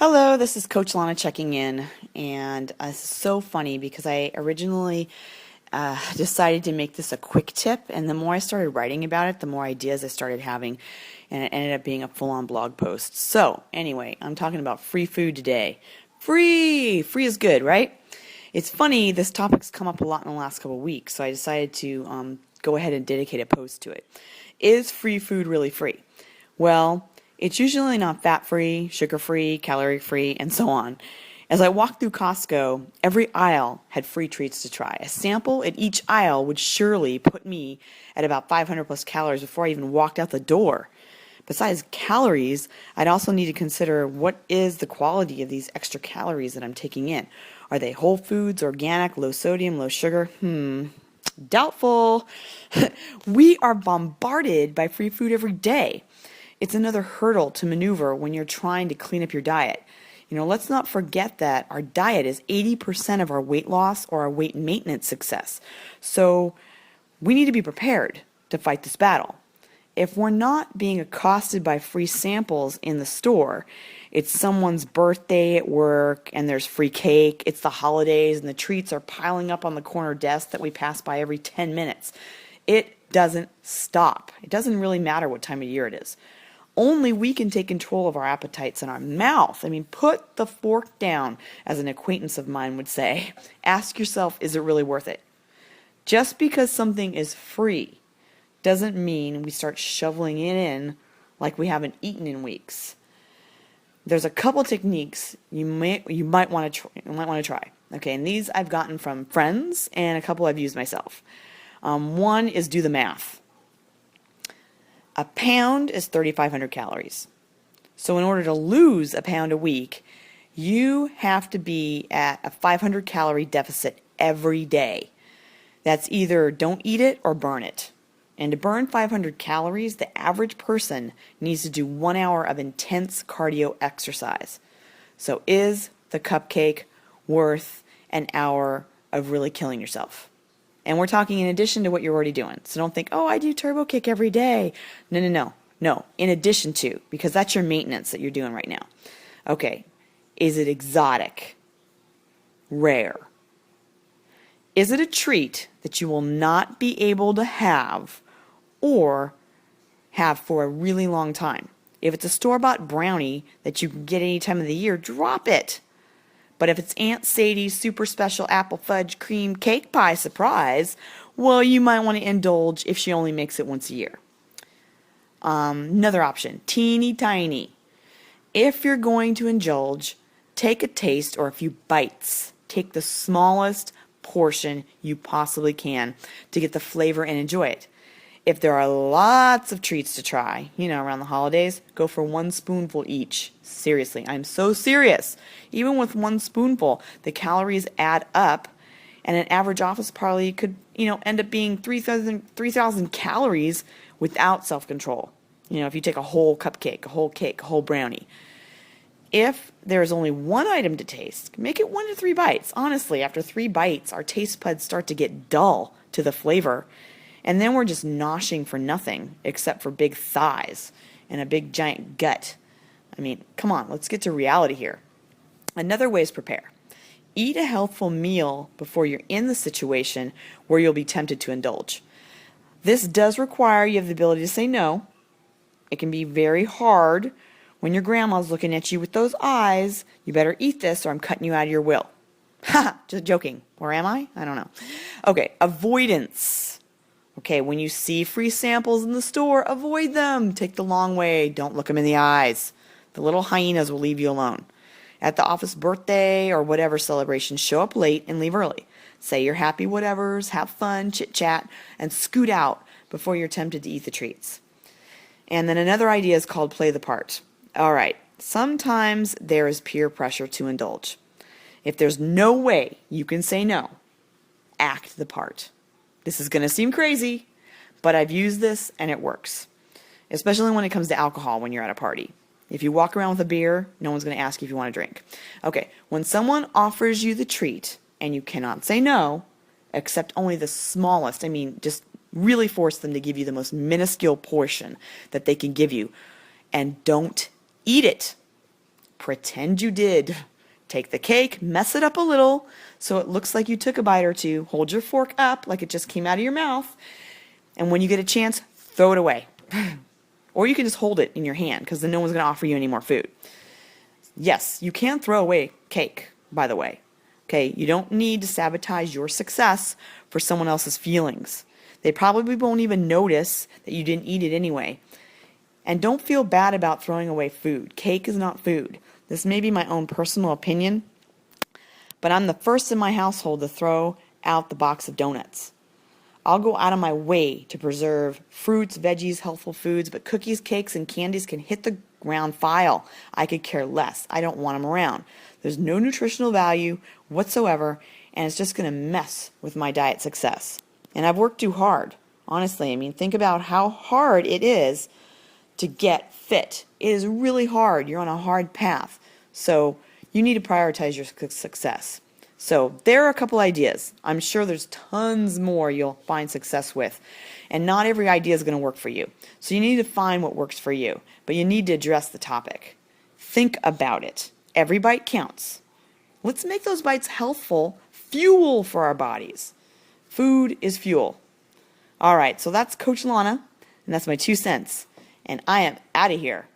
Hello, this is Coach Lana checking in, and it's so funny because I originally decided to make this a quick tip, and the more I started writing about it, the more ideas I started having, and it ended up being a full-on blog post. So, anyway, I'm talking about free food today. Free! Free is good, right? It's funny, this topic's come up a lot in the last couple of weeks, so I decided to go ahead and dedicate a post to it. Is free food really free? Well, it's usually not fat-free, sugar-free, calorie-free, and so on. As I walked through Costco, every aisle had free treats to try. A sample at each aisle would surely put me at about 500 plus calories before I even walked out the door. Besides calories, I'd also need to consider what is the quality of these extra calories that I'm taking in. Are they whole foods, organic, low sodium, low sugar? Doubtful. We are bombarded by free food every day. It's another hurdle to maneuver when you're trying to clean up your diet. Let's not forget that our diet is 80% of our weight loss or our weight maintenance success. So we need to be prepared to fight this battle. If we're not being accosted by free samples in the store, it's someone's birthday at work and there's free cake, it's the holidays and the treats are piling up on the corner desk that we pass by every 10 minutes. It doesn't stop. It doesn't really matter what time of year it is. Only we can take control of our appetites and our mouth. Put the fork down, as an acquaintance of mine would say. Ask yourself, is it really worth it? Just because something is free doesn't mean we start shoveling it in like we haven't eaten in weeks. There's a couple techniques you might want to try. Okay, and these I've gotten from friends and a couple I've used myself. One is do the math. A pound is 3,500 calories. So in order to lose a pound a week, you have to be at a 500 calorie deficit every day. That's either don't eat it or burn it. And to burn 500 calories, the average person needs to do 1 hour of intense cardio exercise. So is the cupcake worth an hour of really killing yourself? And we're talking in addition to what you're already doing. So don't think, oh, I do turbo kick every day. No, in addition to, because that's your maintenance that you're doing right now. Okay, is it exotic? Rare? Is it a treat that you will not be able to have or have for a really long time? If it's a store-bought brownie that you can get any time of the year, drop it. But if it's Aunt Sadie's super special apple fudge cream cake pie surprise, well, you might want to indulge if she only makes it once a year. Another option, teeny tiny. If you're going to indulge, take a taste or a few bites. Take the smallest portion you possibly can to get the flavor and enjoy it. If there are lots of treats to try, around the holidays, go for 1 spoonful each. Seriously, I'm so serious. Even with 1 spoonful, the calories add up, and an average office party could, end up being 3,000 calories without self-control. If you take a whole cupcake, a whole cake, a whole brownie. If there's only 1 item to taste, make it 1 to 3 bites. Honestly, after 3 bites, our taste buds start to get dull to the flavor. And then we're just noshing for nothing except for big thighs and a big giant gut. Come on, let's get to reality here. Another way is prepare. Eat a healthful meal before you're in the situation where you'll be tempted to indulge. This does require you have the ability to say no. It can be very hard when your grandma's looking at you with those eyes. You better eat this or I'm cutting you out of your will. Ha! Just joking. Or am I? I don't know. Okay, avoidance. Okay, when you see free samples in the store, avoid them. Take the long way. Don't look them in the eyes. The little hyenas will leave you alone. At the office birthday or whatever celebration, show up late and leave early. Say your happy whatevers, have fun, chit-chat, and scoot out before you're tempted to eat the treats. And then another idea is called play the part. All right, sometimes there is peer pressure to indulge. If there's no way you can say no, act the part. This is going to seem crazy, but I've used this and it works, especially when it comes to alcohol when you're at a party. If you walk around with a beer, no one's going to ask you if you want to drink. Okay, when someone offers you the treat and you cannot say no, accept only the smallest, just really force them to give you the most minuscule portion that they can give you, and don't eat it. Pretend you did. Take the cake, mess it up a little so it looks like you took a bite or two. Hold your fork up like it just came out of your mouth. And when you get a chance, throw it away. Or you can just hold it in your hand because then no one's going to offer you any more food. Yes, you can throw away cake, by the way. Okay, you don't need to sabotage your success for someone else's feelings. They probably won't even notice that you didn't eat it anyway. And don't feel bad about throwing away food. Cake is not food. This may be my own personal opinion, but I'm the first in my household to throw out the box of donuts. I'll go out of my way to preserve fruits, veggies, healthful foods, but cookies, cakes, and candies can hit the ground file. I could care less. I don't want them around. There's no nutritional value whatsoever, and it's just going to mess with my diet success. And I've worked too hard, honestly. I mean, think about how hard it is to get fit. It is really hard. You're on a hard path. So you need to prioritize your success. So there are a couple ideas. I'm sure there's tons more you'll find success with. And not every idea is going to work for you. So you need to find what works for you. But you need to address the topic. Think about it. Every bite counts. Let's make those bites healthful, fuel for our bodies. Food is fuel. All right, so that's Coach Lana, and that's my 2 cents. And I am out of here.